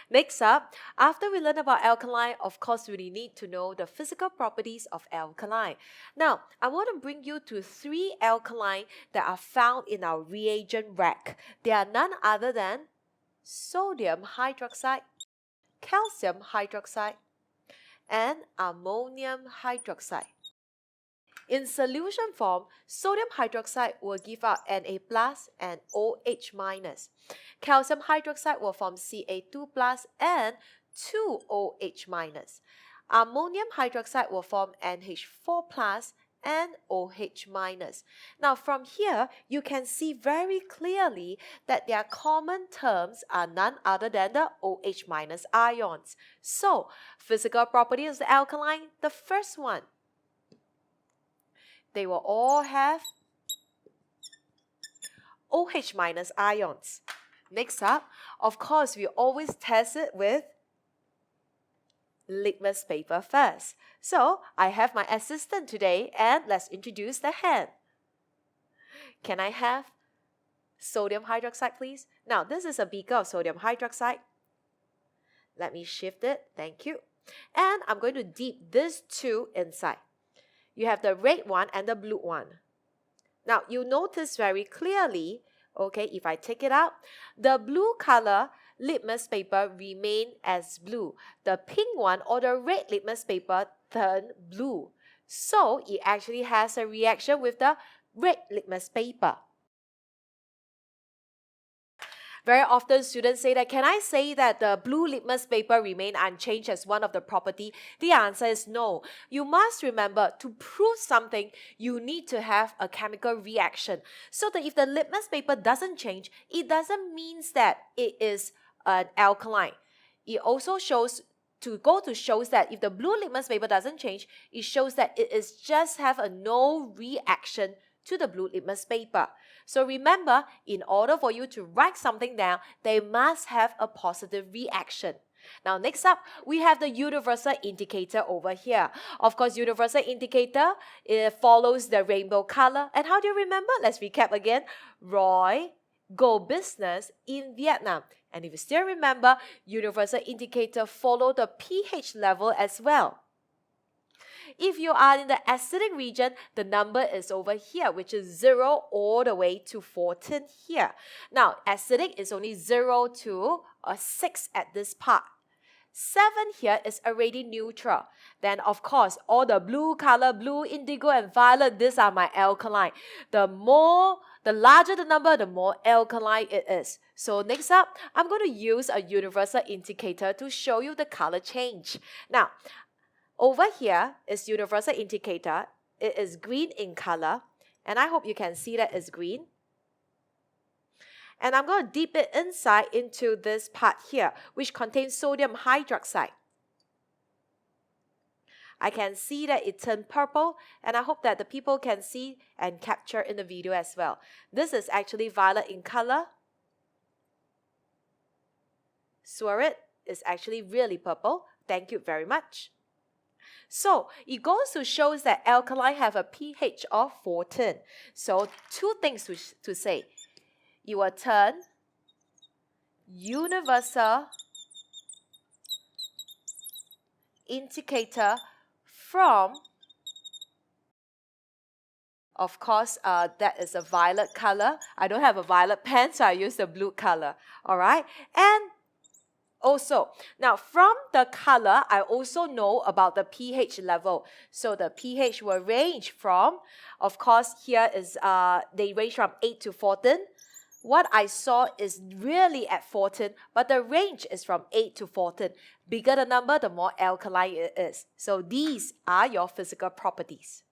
Next up, after we learn about alkaline, of course, we need to know the physical properties of alkaline. Now, I want to bring you to 3 alkaline that are found in our reagent rack. They are none other than sodium hydroxide, calcium hydroxide, and ammonium hydroxide. In solution form, sodium hydroxide will give out Na plus and OH minus. Calcium hydroxide will form Ca2 plus and 2OH minus. Ammonium hydroxide will form NH4 plus and OH minus. Now from here, you can see very clearly that their common terms are none other than the OH minus ions. So, physical property of the alkaline, the first one, they will all have OH minus ions. Next up, of course, we always test it with litmus paper first. So, I have my assistant today and let's introduce the hand. Can I have sodium hydroxide, please? Now, this is a beaker of sodium hydroxide. Let me shift it. Thank you. And I'm going to dip these 2 inside. You have the red one and the blue one. Now, you notice very clearly, okay, if I take it out, the blue color litmus paper remain as blue. The pink one or the red litmus paper turn blue. So, it actually has a reaction with the red litmus paper. Very often students say that, can I say that the blue litmus paper remain unchanged as one of the property? The answer is no. You must remember, to prove something, you need to have a chemical reaction. So that if the litmus paper doesn't change, it doesn't mean that it is an alkaline. It also shows that if the blue litmus paper doesn't change, it shows that it is just have a no reaction to the blue litmus paper. So remember, in order for you to write something down, they must have a positive reaction. Now next up, we have the universal indicator over here. Of course, universal indicator, it follows the rainbow color. And how do you remember? Let's recap again. Roy, go business in Vietnam. And if you still remember, universal indicator follow the pH level as well. If you are in the acidic region, the number is over here, which is 0 all the way to 14 here. Now, acidic is only 0 to 6 at this part. 7 here is already neutral. Then, of course, all the blue color, blue, indigo, and violet, these are my alkaline. The larger the number, the more alkaline it is. So next up, I'm going to use a universal indicator to show you the color change. Now, over here is universal indicator. It is green in color, and I hope you can see that it's green. And I'm going to dip it inside into this part here, which contains sodium hydroxide. I can see that it turned purple, and I hope that the people can see and capture in the video as well. This is actually violet in color. Swear is actually really purple. Thank you very much. So, it goes to show that alkaline have a pH of 14. So, 2 things to say. You will turn universal indicator from, of course, that is a violet color. I don't have a violet pen, so I use the blue color. Alright? And also, now from the color, I also know about the pH level. So the pH will range from, of course, here is, they range from 8 to 14. What I saw is really at 14, but the range is from 8 to 14. Bigger the number, the more alkaline it is. So these are your physical properties.